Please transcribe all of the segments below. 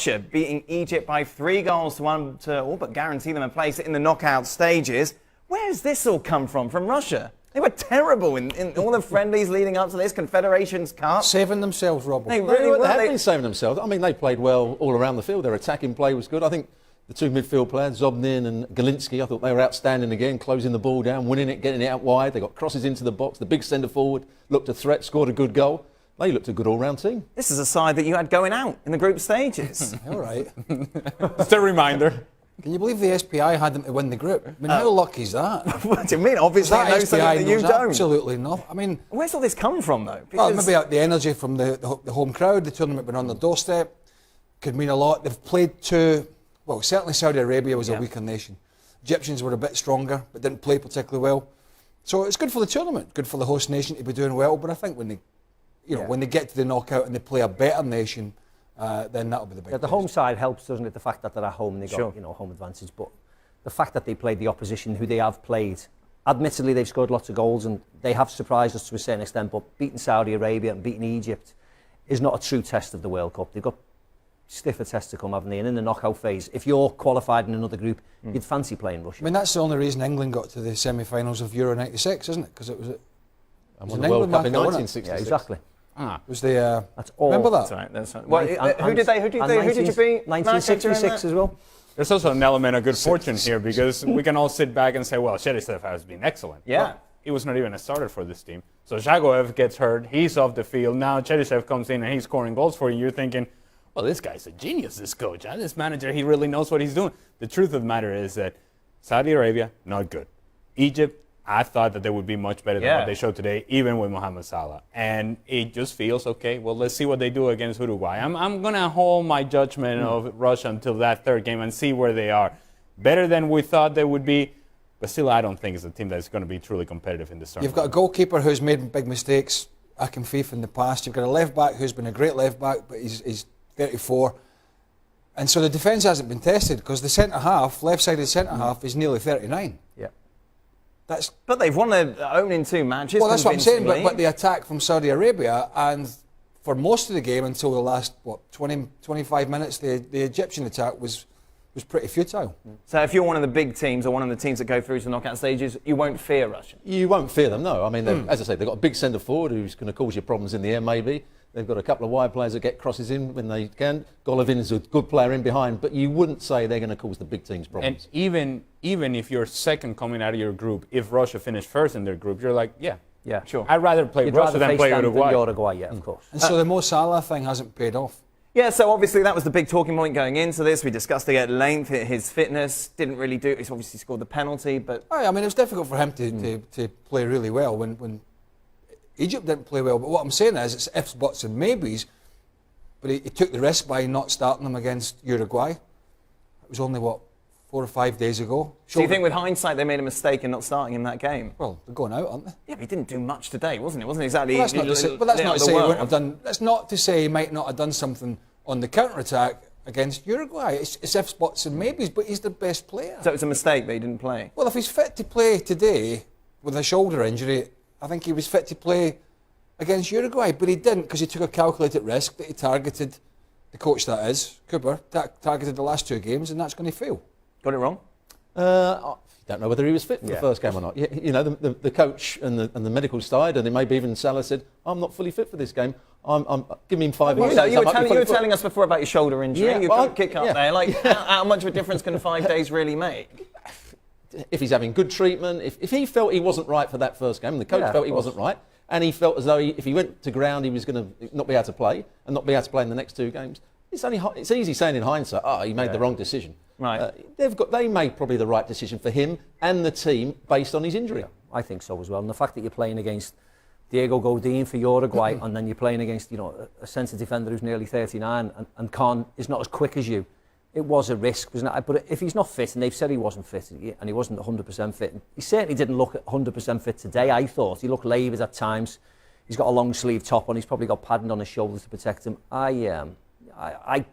Russia beating Egypt by 3-1 to all but guarantee them a place in the knockout stages. Where's this all come from Russia? They were terrible in all the friendlies leading up to this Confederations Cup. Saving themselves, Robert. They really were. They have been saving themselves. I mean, they played well all around the field. Their attacking play was good. I think the two midfield players, Zobnin and Galinsky, I thought they were outstanding again, closing the ball down, winning it, getting it out wide. They got crosses into the box. The big centre forward looked a threat, scored a good goal. They looked a good all-round team. This is a side that you had going out in the group stages. All right. Just a reminder. Can you believe the SPI had them to win the group? I mean, how lucky is that? What do you mean? Obviously, that knows SPI something that you don't. Absolutely not. I mean, where's all this coming from, though? Well, maybe the energy from the home crowd, the tournament being on their doorstep, could mean a lot. They've played well, certainly Saudi Arabia was a weaker nation. Egyptians were a bit stronger, but didn't play particularly well. So it's good for the tournament, good for the host nation to be doing well. But I think when they, when they get to the knockout and they play a better nation, then that'll be the big. Yeah, the home side helps, doesn't it? The fact that they're at home, they got home advantage. But the fact that they played the opposition, who they have played, admittedly they've scored lots of goals and they have surprised us to a certain extent. But beating Saudi Arabia and beating Egypt is not a true test of the World Cup. They've got stiffer tests to come, haven't they? And in the knockout phase, if you're qualified in another group, you'd fancy playing Russia. I mean, that's the only reason England got to the semi-finals of Euro '96, isn't it? Because it was and won the World Cup in 1966. Yeah, exactly. It was the. That's all. Remember that? That's right. That's right. Well, who did you beat? 1966 as well. There's also an element of good fortune here because we can all sit back and say, well, Cheryshev has been excellent. Yeah. But he was not even a starter for this team. So Zagoev gets hurt. He's off the field. Now Cheryshev comes in and he's scoring goals for you. You're thinking, well, this guy's a genius, this coach. This manager, he really knows what he's doing. The truth of the matter is that Saudi Arabia, not good. Egypt, I thought that they would be much better than what they showed today, even with Mohamed Salah. And it just feels, okay, well, let's see what they do against Uruguay. I'm going to hold my judgment of Russia until that third game and see where they are. Better than we thought they would be, but still I don't think it's a team that's going to be truly competitive in this tournament. You've got a goalkeeper who's made big mistakes, Akinfeev, in the past. You've got a left-back who's been a great left-back, but he's 34. And so the defence hasn't been tested because the centre-half, left-sided centre-half, is nearly 39. Yeah. But they've won their own two matches. Well, that's what I'm saying. But the attack from Saudi Arabia, and for most of the game until the last 25 minutes, the Egyptian attack was pretty futile. So if you're one of the big teams or one of the teams that go through to the knockout stages, you won't fear Russia. You won't fear them, no. I mean, as I say, they've got a big centre forward who's going to cause you problems in the air, maybe. They've got a couple of wide players that get crosses in when they can. Golovin is a good player in behind, but you wouldn't say they're going to cause the big teams problems. And even if you're second coming out of your group, if Russia finished first in their group, you're like, yeah, sure. I'd rather play Russia than play Uruguay. Uruguay, yeah, of course. And so the Mo Salah thing hasn't paid off. Yeah, so obviously that was the big talking point going into this. We discussed it at length. His fitness didn't really do it. He's obviously scored the penalty, but... I mean, it was difficult for him to play really well when Egypt didn't play well. But what I'm saying is it's ifs, buts and maybes. But he took the risk by not starting them against Uruguay. It was only, 4 or 5 days ago. So you think with hindsight they made a mistake in not starting him that game? Well, they're going out, aren't they? Yeah, but he didn't do much today, wasn't it? Wasn't exactly... Well, that's not to say he wouldn't have done... That's not to say he might not have done something on the counter-attack against Uruguay. It's ifs, buts and maybes, but he's the best player. So it's a mistake that he didn't play? Well, if he's fit to play today with a shoulder injury, I think he was fit to play against Uruguay, but he didn't because he took a calculated risk that he targeted, the coach that is, Cooper, targeted the last two games, and that's going to fail. Got it wrong? I don't know whether he was fit for the first game or not. You know, the coach and the medical side, and maybe even Salah said, I'm not fully fit for this game. I'm giving him 5 months. You were telling us before about your shoulder injury. Yeah, you can't kick up there. Like, how much of a difference can 5 days really make? If he's having good treatment, if he felt he wasn't right for that first game, and the coach felt he wasn't right, and he felt as though if he went to ground he was going to not be able to play, and not be able to play in the next 2 games, it's easy saying in hindsight, he made the wrong decision. Right. They made probably the right decision for him and the team based on his injury. Yeah, I think so as well. And the fact that you're playing against Diego Godin for Uruguay and then you're playing against a centre defender who's nearly 39 and Khan is not as quick as you, it was a risk, wasn't it? But if he's not fit, and they've said he wasn't fit, and he wasn't 100% fit, he certainly didn't look 100% fit today, I thought. He looked laboured at times. He's got a long sleeve top on. He's probably got padding on his shoulders to protect him. I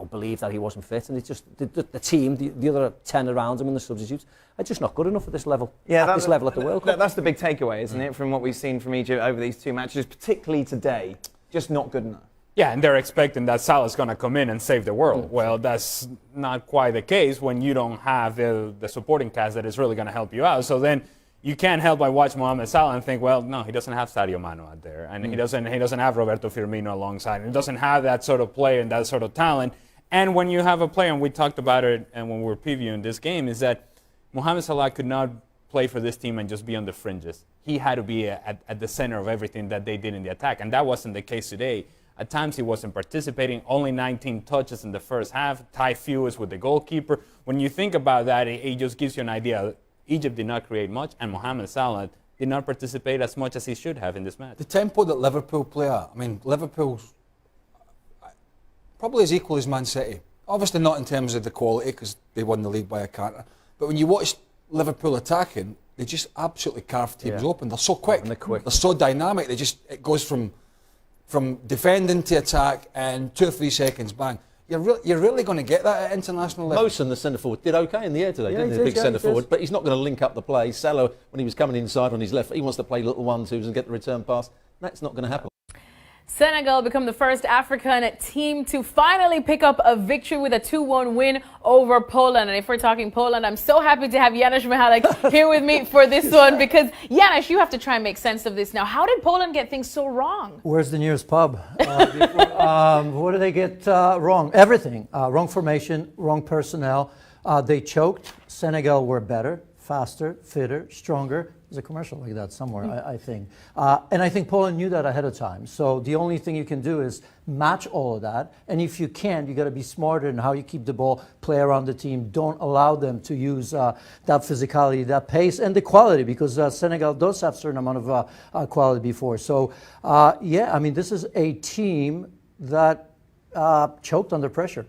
believe that he wasn't fit, and it's just the team, the other 10 around him and the substitutes are just not good enough at this level. At this level at the World Cup. That's the big takeaway, isn't it, from what we've seen from Egypt over these 2 matches, particularly today, just not good enough. Yeah, and they're expecting that Salah's going to come in and save the world. Well, that's not quite the case when you don't have the supporting cast that is really going to help you out. So then you can't help but watch Mohamed Salah and think, well, no, he doesn't have Sadio Mane out there, and he doesn't have Roberto Firmino alongside him. He doesn't have that sort of player and that sort of talent. And when you have a player, and we talked about it, and when we were previewing this game, is that Mohamed Salah could not play for this team and just be on the fringes. He had to be at the center of everything that they did in the attack, and that wasn't the case today. At times he wasn't participating, only 19 touches in the first half, tie fewest with the goalkeeper. When you think about that, it just gives you an idea. Egypt did not create much, and Mohamed Salah did not participate as much as he should have in this match. The tempo that Liverpool play at, I mean, Liverpool's probably as equal as Man City. Obviously not in terms of the quality, because they won the league by a canter. But when you watch Liverpool attacking, they just absolutely carve teams open. They're so quick. And they're quick. They're so dynamic. It goes from defending to attack, and 2 or 3 seconds, bang. You're really going to get that at international level. Mosen, the centre forward, did okay in the air today, didn't he? he The did, big centre he did. forward, but he's not going to link up the play. Salah, when he was coming inside on his left, he wants to play little 1-2s and get the return pass. That's not going to happen. Senegal become the first African team to finally pick up a victory with a 2-1 win over Poland. And if we're talking Poland, I'm so happy to have Janusz Michalek here with me for this one, because Janusz, you have to try and make sense of this now. How did Poland get things so wrong? Where's the nearest pub? What did they get wrong? Everything. Wrong formation, wrong personnel. They choked. Senegal were better, faster, fitter, stronger. There's a commercial like that somewhere, I think. And I think Poland knew that ahead of time. So the only thing you can do is match all of that. And if you can't, you got to be smarter in how you keep the ball, play around the team. Don't allow them to use that physicality, that pace, and the quality, because Senegal does have a certain amount of quality before. So, yeah, I mean, this is a team that choked under pressure.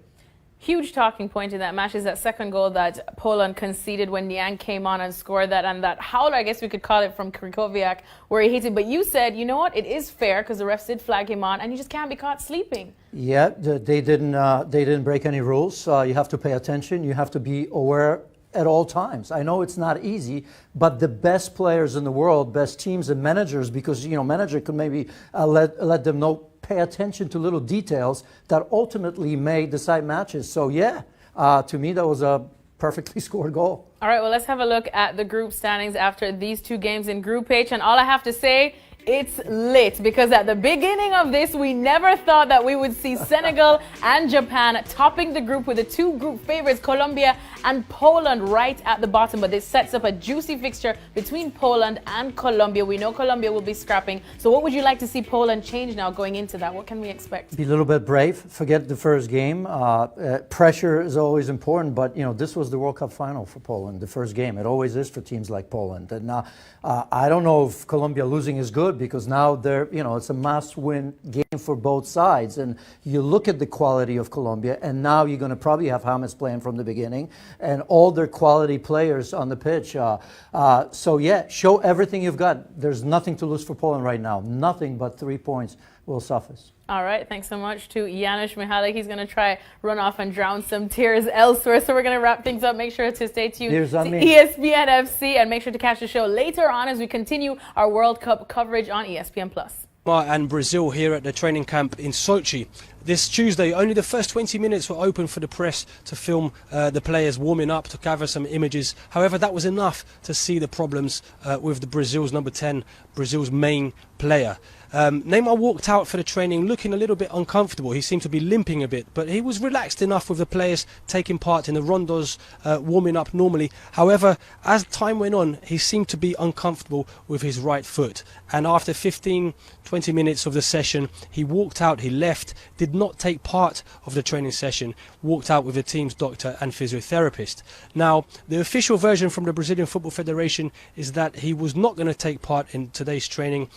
Huge talking point in that match is that second goal that Poland conceded when Niang came on and scored that, and that howler, I guess we could call it, from Krychowiak, where he hit it. But you said, you know what, it is fair because the refs did flag him on, and you just can't be caught sleeping. Yeah, they didn't break any rules. You have to pay attention. You have to be aware at all times. I know it's not easy, but the best players in the world, best teams and managers, because manager could maybe let them know, pay attention to little details that ultimately may decide matches. So yeah, to me that was a perfectly scored goal. All right, well, let's have a look at the group standings after these 2 games in Group H, and all I have to say, it's lit, because at the beginning of this, we never thought that we would see Senegal and Japan topping the group with the 2 group favorites, Colombia and Poland, right at the bottom. But this sets up a juicy fixture between Poland and Colombia. We know Colombia will be scrapping. So what would you like to see Poland change now going into that? What can we expect? Be a little bit brave. Forget the first game. Pressure is always important, but this was the World Cup final for Poland, the first game. It always is for teams like Poland. And I don't know if Colombia losing is good, because now it's a must-win game for both sides. And you look at the quality of Colombia, and now you're going to probably have James playing from the beginning, and all their quality players on the pitch. So yeah, show everything you've got. There's nothing to lose for Poland right now. Nothing but 3 points will suffice. All right, thanks so much to Janusz Michalek. He's going to try run off and drown some tears elsewhere. So we're going to wrap things up. Make sure to stay tuned Tears on to me. ESPN FC, and make sure to catch the show later on as we continue our World Cup coverage on ESPN+. And Brazil here at the training camp in Sochi. This Tuesday, only the first 20 minutes were open for the press to film the players warming up, to gather some images. However, that was enough to see the problems with the Brazil's number 10, Brazil's main player. Neymar walked out for the training looking a little bit uncomfortable. He seemed to be limping a bit, but he was relaxed enough with the players taking part in the rondos, warming up normally. However, as time went on, he seemed to be uncomfortable with his right foot. And after 15-20 minutes of the session, he walked out, he left, did not take part of the training session, walked out with the team's doctor and physiotherapist. Now, the official version from the Brazilian Football Federation is that he was not going to take part in today's training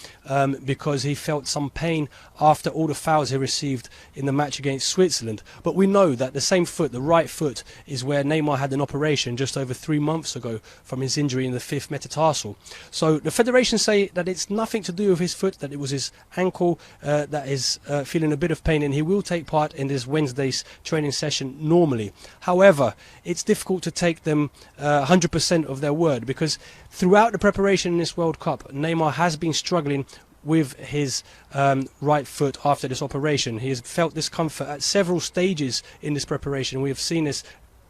because he felt some pain after all the fouls he received in the match against Switzerland. But we know that the same foot, the right foot, is where Neymar had an operation just over 3 months ago from his injury in the 5th metatarsal. So the federation say that it's nothing to do with his foot, that it was his ankle that is feeling a bit of pain, and he will take part in this Wednesday's training session normally. However, it's difficult to take them 100% of their word, because throughout the preparation in this World Cup, Neymar has been struggling with his right foot after this operation. He has felt discomfort at several stages in this preparation. We have seen this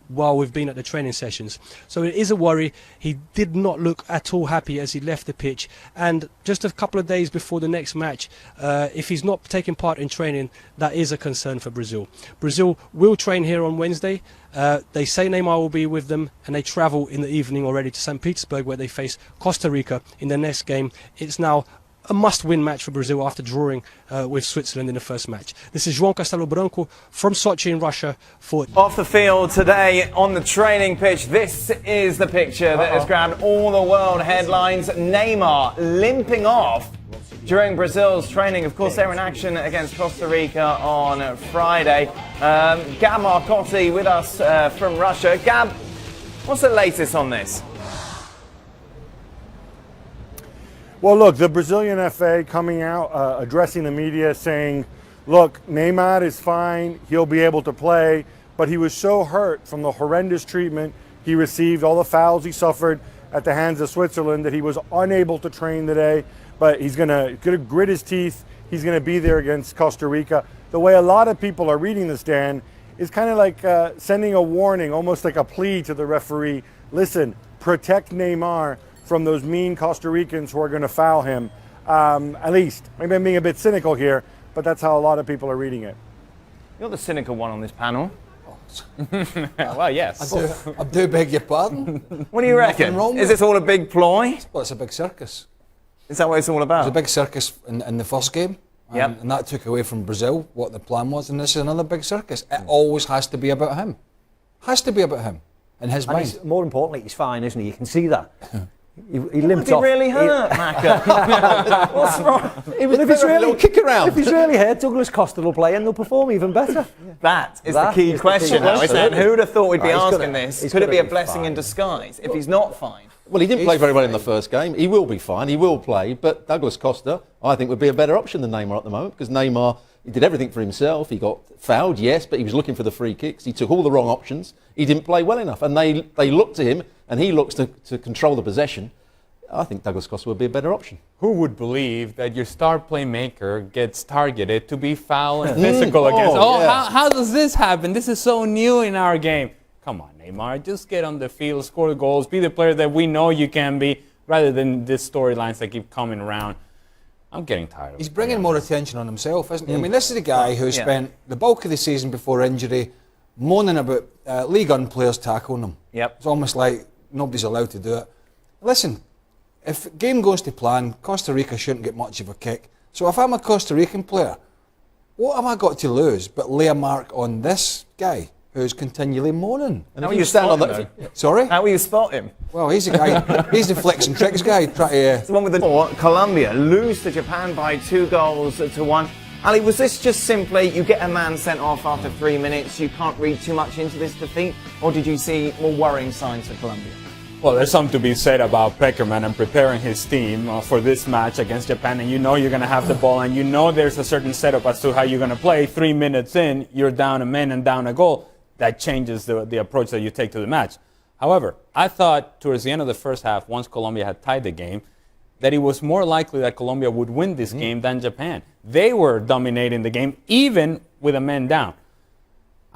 while we've been at the training sessions. So it is a worry. He did not look at all happy as he left the pitch. And just a couple of days before the next match, if he's not taking part in training, that is a concern for Brazil. Brazil will train here on Wednesday. They say Neymar will be with them, and they travel in the evening already to St. Petersburg, where they face Costa Rica in their next game. It's now a must-win match for Brazil after drawing with Switzerland in the first match. This is João Castelo Branco from Sochi in Russia for... Off the field today on the training pitch, this is the picture that has grabbed all the world headlines. Neymar limping off during Brazil's training. Of course, they're in action against Costa Rica on Friday. Gab Marcotti with us from Russia. Gab, what's the latest on this? Well, look, the Brazilian FA coming out, addressing the media, saying, look, Neymar is fine, he'll be able to play, but he was so hurt from the horrendous treatment he received, all the fouls he suffered at the hands of Switzerland, that he was unable to train today, but he's gonna grit his teeth, he's gonna be there against Costa Rica. The way a lot of people are reading this, Dan, is kind of like sending a warning, almost like a plea to the referee. Listen, protect Neymar from those mean Costa Ricans who are going to foul him. At least, maybe I'm being a bit cynical here, but that's how a lot of people are reading it. You're the cynical one on this panel. Well, yes. I do beg your pardon. What do you reckon? Is this all a big ploy? Well, it's a big circus. Is that what it's all about? It was a big circus in the first game, and that took away from Brazil what the plan was, and this is another big circus. It always has to be about him. Has to be about him in his mind. More importantly, he's fine, isn't he? You can see that. He limped off. He really hurt, Macca. What's wrong? If he's really kick around. If he's really hurt, Douglas Costa will play and they'll perform even better. That is the key question now, isn't it? Who would have thought we'd be asking this? Could it be a blessing in disguise if he's not fine? Well, he didn't play very well in the first game. He will be fine. He will play. But Douglas Costa, I think, would be a better option than Neymar at the moment, because Neymar, he did everything for himself. He got fouled, yes, but he was looking for the free kicks. He took all the wrong options. He didn't play well enough. And they looked to him, and he looks to control the possession. I think Douglas Costa would be a better option. Who would believe that your star playmaker gets targeted to be foul and physical against? How does this happen? This is so new in our game. Come on, Neymar, just get on the field, score the goals, be the player that we know you can be, rather than these storylines that keep coming around. I'm getting tired of it. He's bringing more attention on himself, isn't he? I mean, this is a guy who spent the bulk of the season before injury moaning about League One players tackling him. Yep. It's almost like nobody's allowed to do it. Listen, if game goes to plan, Costa Rica shouldn't get much of a kick. So if I'm a Costa Rican player, what have I got to lose but lay a mark on this guy who's continually moaning? And how will you stand on that? Sorry? How will you spot him? Well, he's a guy, he's the flex and tricks guy. It's the one with the Colombia lose to Japan by 2-1. Ali, was this just simply you get a man sent off after 3 minutes, you can't read too much into this defeat, or did you see more worrying signs for Colombia? Well, there's something to be said about Peckerman and preparing his team for this match against Japan. And you know you're going to have the ball, and you know there's a certain setup as to how you're going to play. 3 minutes in, you're down a man and down a goal. That changes the approach that you take to the match. However, I thought towards the end of the first half, once Colombia had tied the game, that it was more likely that Colombia would win this game than Japan. They were dominating the game, even with a man down.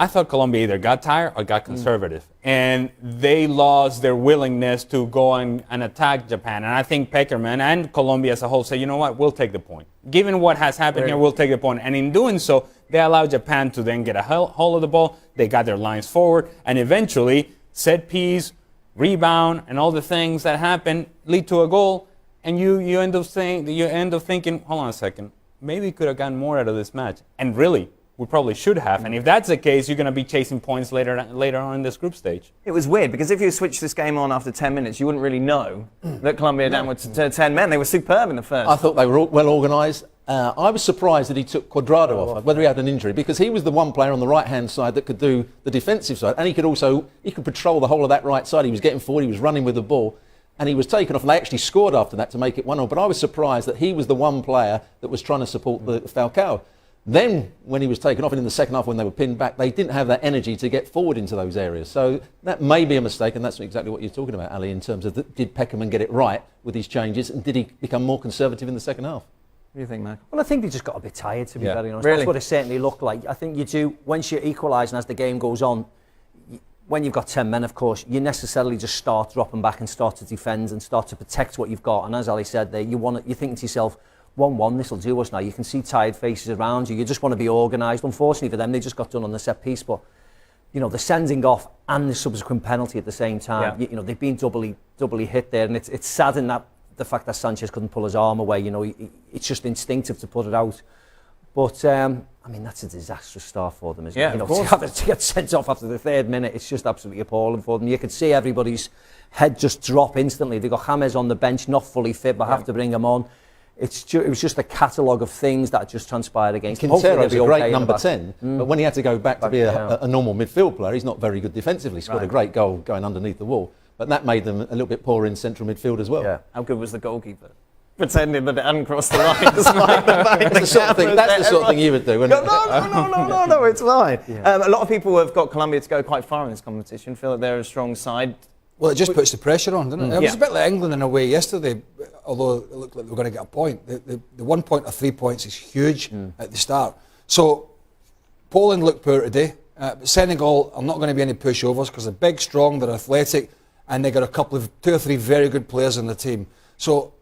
I thought Colombia either got tired or got conservative. And they lost their willingness to go and attack Japan. And I think Peckerman and Colombia as a whole say, you know what, we'll take the point. Given what has happened here, we'll take the point. And in doing so, they allowed Japan to then get a hold of the ball. They got their lines forward. And eventually, set piece, rebound, and all the things that happen lead to a goal. And you end up thinking, hold on a second, maybe we could have gotten more out of this match. And really, we probably should have. And if that's the case, you're going to be chasing points later on in this group stage. It was weird, because if you switch this game on after 10 minutes, you wouldn't really know that Colombia down to 10 men. They were superb in the first. I thought they were well organised. I was surprised that he took Cuadrado off, whether he had an injury, because he was the one player on the right-hand side that could do the defensive side. And he could patrol the whole of that right side. He was getting forward, he was running with the ball. And he was taken off, and they actually scored after that to make it 1-0. But I was surprised that he was the one player that was trying to support the Falcao. Then, when he was taken off, and in the second half when they were pinned back, they didn't have that energy to get forward into those areas. So that may be a mistake, and that's exactly what you're talking about, Ali, in terms of did Peckerman get it right with his changes, and did he become more conservative in the second half? What do you think, Mark? Well, I think they just got a bit tired, to be very honest. Really? That's what it certainly looked like. I think you do, once you're equalising as the game goes on, when you've got 10 men, of course, you necessarily just start dropping back and start to defend and start to protect what you've got. And as Ali said there, you're thinking to yourself, 1-1, this will do us now. You can see tired faces around you. You just want to be organised. Unfortunately for them, they just got done on the set piece. But, you know, the sending off and the subsequent penalty at the same time, you know, they've been doubly hit there. And it's sad in that the fact that Sanchez couldn't pull his arm away, you know, it's just instinctive to put it out. But, I mean, that's a disastrous start for them, isn't it? You know, to get sent off after the 3rd minute, it's just absolutely appalling for them. You could see everybody's head just drop instantly. They've got James on the bench, not fully fit, but have to bring him on. It was just a catalogue of things that just transpired against him. Quintero's a great number 10, but when he had to go back to be a normal midfield player, he's not very good defensively. Scored a great goal going underneath the wall, but that made them a little bit poor in central midfield as well. Yeah. How good was the goalkeeper? Pretending that it hadn't crossed the line. That's the sort of thing you would do, wouldn't it? No, it's fine. A lot of people have got Colombia to go quite far in this competition, feel that they're a strong side. Well, it just puts the pressure on, doesn't it? It was a bit like England in a way yesterday, although it looked like they were going to get a point. The 1 point or 3 points is huge at the start. So Poland looked poor today. But Senegal are not going to be any pushovers because they're big, strong, they're athletic, and they got a couple of 2 or 3 very good players in the team. So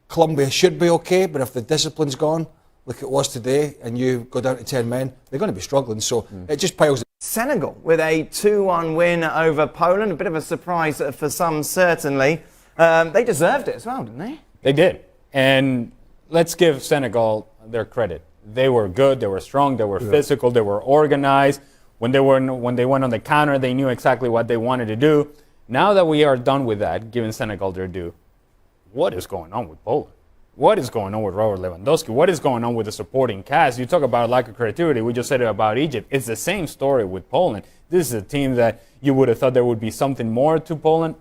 Colombia should be okay, but if the discipline's gone, like it was today, and you go down to 10 men, they're going to be struggling. So it just piles. Senegal with a 2-1 win over Poland. A bit of a surprise for some, certainly. They deserved it as well, didn't they? They did. And let's give Senegal their credit. They were good, they were strong, they were physical, they were organized. When they went on the counter, they knew exactly what they wanted to do. Now that we are done with that, giving Senegal their due, what is going on with Poland? What is going on with Robert Lewandowski? What is going on with the supporting cast? You talk about lack of creativity. We just said it about Egypt. It's the same story with Poland. This is a team that you would have thought there would be something more to Poland.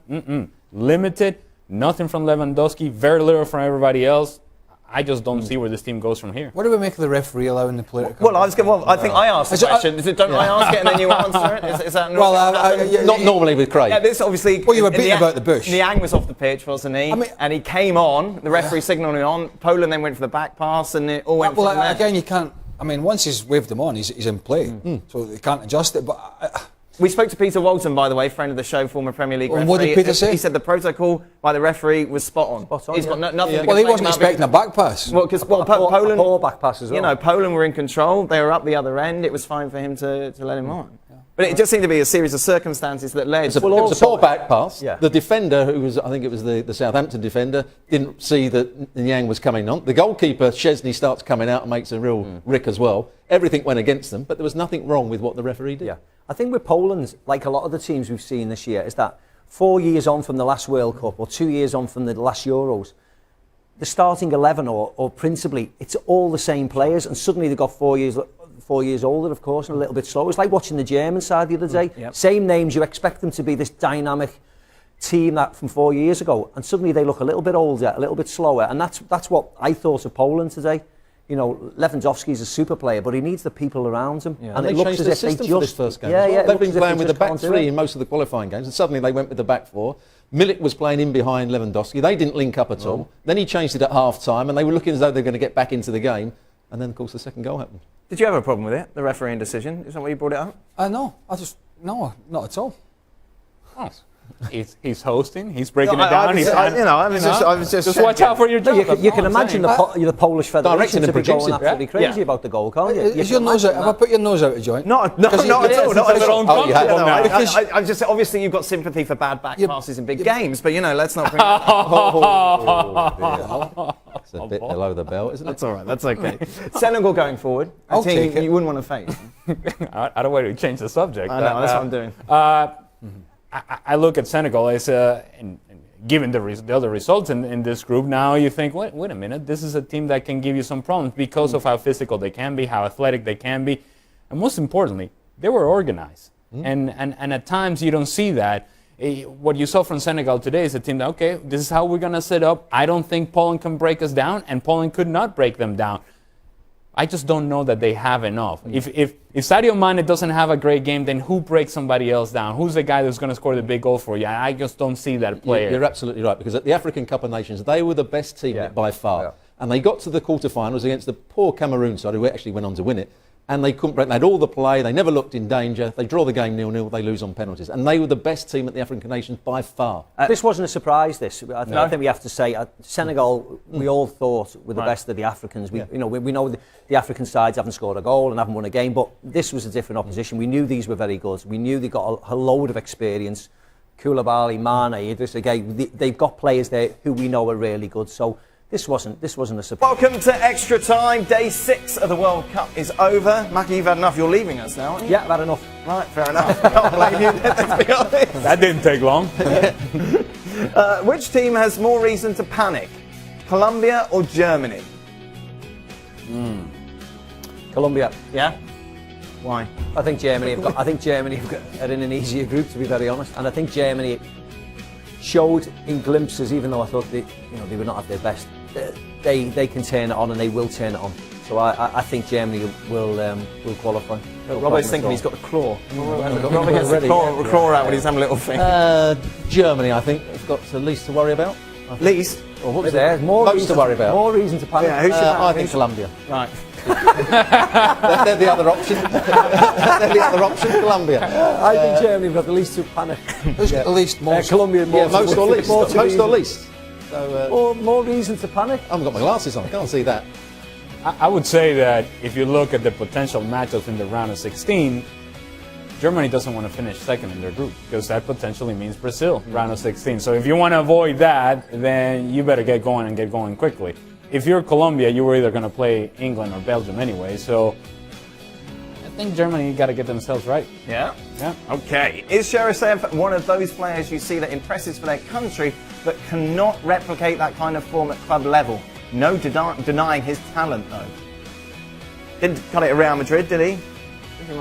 Limited. Nothing from Lewandowski. Very little from everybody else. I just don't see where this team goes from here. What do we make of the referee allowing the player to come? Well, I think I asked the question. Don't I ask it and then you answer it? Is that not normally with Craig? Yeah, this obviously. Well, you were beating about the bush. Niang was off the pitch, wasn't he? And he came on. The referee signalled him on. Poland then went for the back pass, and it all went. Well, again, you can't. I mean, once he's waved him on, he's in play, so they can't adjust it. But. We spoke to Peter Walton, by the way, friend of the show, former Premier League referee. And what did Peter say? He said the protocol by the referee was spot on. He's got nothing. Well, he wasn't expecting a back pass. Well, because Poland, a poor back pass as well. You know, Poland were in control. They were up the other end. It was fine for him to let him on. But it just seemed to be a series of circumstances that led. It was a poor back pass. Yeah. The defender, who was, I think it was the Southampton defender, didn't see that Niang was coming on. The goalkeeper, Szczesny, starts coming out and makes a real rick as well. Everything went against them, but there was nothing wrong with what the referee did. Yeah. I think with Poland, like a lot of the teams we've seen this year, is that 4 years on from the last World Cup or 2 years on from the last Euros, the starting 11 or principally, it's all the same players, and suddenly they've got 4 years older, of course, and a little bit slower. It's like watching the German side the other day. Same names, you expect them to be this dynamic team that from 4 years ago, and suddenly they look a little bit older, a little bit slower, and that's what I thought of Poland today. You know, Lewandowski's a super player, but he needs the people around him. Yeah. And it looks as if they just... For this first game they've been playing with the back three in most of the qualifying games, and suddenly they went with the back four. Milik was playing in behind Lewandowski. They didn't link up at all. Then he changed it at half-time, and they were looking as though they were going to get back into the game. And then, of course, the second goal happened. Did you have a problem with it, the refereeing decision? Is that why you brought it up? No, not at all. Oh. He's hosting. He's breaking it down. I was just watch out for your job. You can imagine the Polish Federation to be going absolutely crazy about the goal, can't you? Is your nose out? Have I put your nose out of joint? Not at all. Not at all. I just obviously you've got sympathy for bad back passes in big games, but let's not bring it up. It's a bit below the belt, isn't it? That's all right. That's okay. Senegal going forward. I'll take it. You wouldn't want to face. I don't want to change the subject. I know. That's what I'm doing. I look at Senegal as, and given the other results in this group, now you think, wait a minute, this is a team that can give you some problems because of how physical they can be, how athletic they can be, and most importantly, they were organized. And at times you don't see that. What you saw from Senegal today is a team that, okay, this is how we're going to set up. I don't think Poland can break us down, and Poland could not break them down. I just don't know that they have enough. If Sadio Mane doesn't have a great game, then who breaks somebody else down? Who's the guy that's going to score the big goal for you? I just don't see that player. You're absolutely right, because at the African Cup of Nations, they were the best team by far. And they got to the quarterfinals against the poor Cameroon side, who actually went on to win it. And they couldn't break. They had all the play. They never looked in danger. They draw the game 0-0. They lose on penalties. And they were the best team at the African nations by far. This wasn't a surprise. I think we have to say Senegal. We all thought were the best of the Africans. We know the African sides haven't scored a goal and haven't won a game, but this was a different opposition. We knew these were very good. We knew they got a load of experience. Koulibaly, Mane, Idris Gueye. They've got players there who we know are really good. So. This wasn't a surprise. Welcome to Extra Time. Day 6 of the World Cup is over. Mackie, you've had enough. You're leaving us now, aren't you? Yeah, I've had enough. Right, fair enough. I can't blame you, to be honest. That didn't take long. Which team has more reason to panic? Colombia or Germany? Colombia. Yeah? Why? I think Germany are in an easier group, to be very honest. And I think Germany showed in glimpses, even though I thought they were not at their best, they can turn it on and they will turn it on. So I think Germany will qualify. Robert's thinking he's got the claw. Robert gets the claw out when he's having a little thing. Germany, I think, have got the least to worry about. Least? Most to worry about. More reason to panic. Yeah, who should I think Colombia. Right. They're the other option. They're the other option, Colombia. I think Germany have got the least to panic. Who's got the least? Most? Colombia. Most or least. Most or least. So, more reason to panic. I haven't got my glasses on. I can't see that. I would say that if you look at the potential matchups in the round of 16, Germany doesn't want to finish second in their group because that potentially means Brazil, round of 16. So if you want to avoid that, then you better get going quickly. If you're Colombia, you were either going to play England or Belgium anyway. So I think Germany got to get themselves right. Yeah? Yeah. Okay. Is Cheryshev one of those players you see that impresses for their country but cannot replicate that kind of form at club level? No denying his talent, though. Didn't cut it at Real Madrid, did he?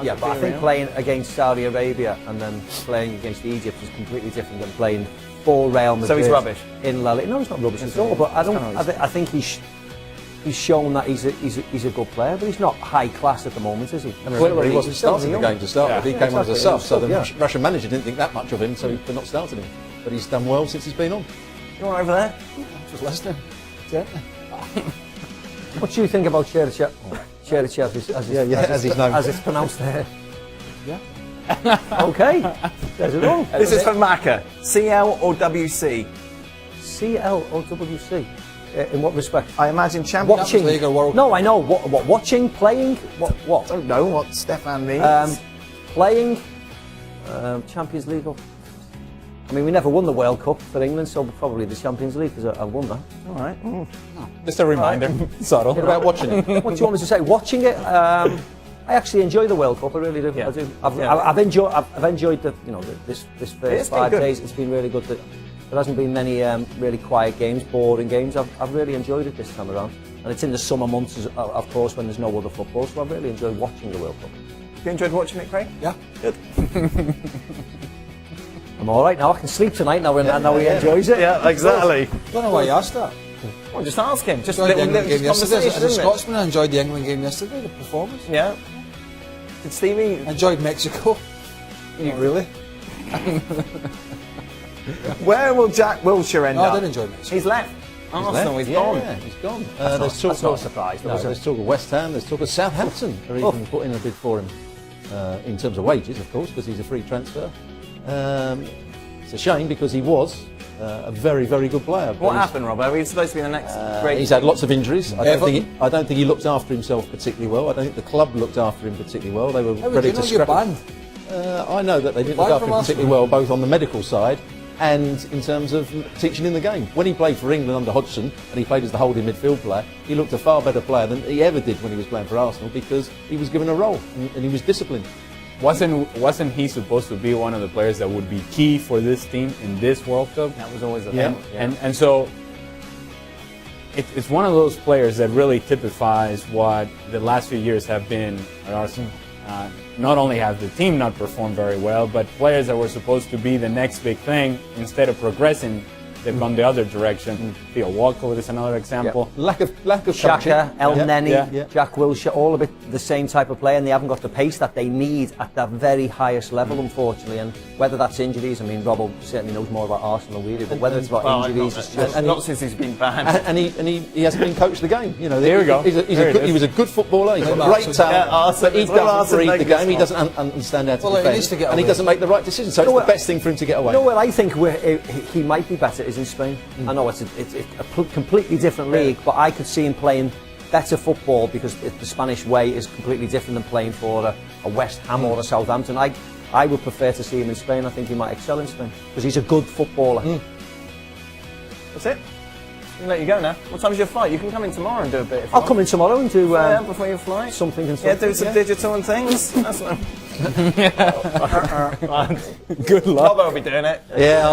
Yeah, but I think playing against Saudi Arabia and then playing against Egypt is completely different than playing for Real Madrid. So he's rubbish? In La Liga. No, he's not rubbish at all. But I think he's shown that he's a good player, but he's not high class at the moment, is he? Clearly, he wasn't starting the game to start with. He came on as a sub, so the yeah. Russian manager didn't think that much of him, so they're not starting him. But he's done well since he's been on. You want over there? Just listening. That's it. What do you think about Cheryshev? Cheryshev, as he's known. As it's pronounced there. Yeah. Okay. There's it all. This is for Macca. CL or WC? CL or WC? In what respect? I imagine Champions League or World Cup. No, I know. What? Watching? Playing? What? I don't know what Stefan means. Playing? Champions League? I mean, we never won the World Cup for England, so probably the Champions League, because I won that. All right. Just a reminder. Subtle. What about watching it? What do you want me to say? Watching it? I actually enjoy the World Cup. I really do. Yeah. I do. I've enjoyed the this first 5 days. It's been really good. There hasn't been many really quiet games, boring games. I've really enjoyed it this time around. And it's in the summer months, of course, when there's no other football. So I've really enjoyed watching the World Cup. You enjoyed watching it, Craig? Yeah. Good. I'm all right now. I can sleep tonight now. Now he enjoys it. Yeah, exactly. I don't know why you asked that. Well, just ask him. Just Enjoyed the England game yesterday. As a isn't it? Scotsman, I enjoyed the England game yesterday, the performance. Yeah. Did Stevie? I enjoyed Mexico. Not really. Where will Jack Wilshere end No, up? I did enjoy Mexico. He's left. Arsenal, he's Yeah, gone. he's gone. That's not a surprise. There's talk of West Ham, there's talk of Southampton are even putting a bid for him in terms of wages, of course, because he's a free transfer. It's a shame because he was a very, very good player. What happened, Rob? He's supposed to be the next great. He's had lots of injuries. I don't think he looked after himself particularly well. I don't think the club looked after him particularly well. They were ready to scrap him. I know that they didn't look after him particularly well, both on the medical side and in terms of teaching in the game. When he played for England under Hodgson and he played as the holding midfield player, he looked a far better player than he ever did when he was playing for Arsenal because he was given a role and he was disciplined. Wasn't he supposed to be one of the players that would be key for this team in this World Cup? That was always a Yeah. thing. Yeah. And so it's one of those players that really typifies what the last few years have been at Arsenal. Not only has the team not performed very well, but players that were supposed to be the next big thing, instead of progressing, they've gone the other direction. Theo Walcott is another example. Lack of coaching. Xhaka, El Neni, yeah. Jack Wilshere, all of it the same type of player, and they haven't got the pace that they need at that very highest level, unfortunately. And whether that's injuries, I mean, Robbo certainly knows more about Arsenal than we do, but whether it's about injuries, it's just... Not since he's been banned. And he hasn't been coached the game. You know, There we go. He was a good footballer. He's got great talent, but he doesn't read the game. He doesn't understand how to Well, he defend, needs to get and he away. doesn't make the right decisions. So it's the best thing for him to get away. You know where I think he might be better is in Spain. I know it's a completely different league, but I could see him playing better football because the Spanish way is completely different than playing for a West Ham or a Southampton. I would prefer to see him in Spain. I think he might excel in Spain because he's a good footballer. That's it. We can let you go now. What time's your flight? You can come in tomorrow and do a bit. I'll come in tomorrow and do before your flight. something and Yeah, something. do some digital and things. That's what. Good luck. Robbo will be doing it. Yeah.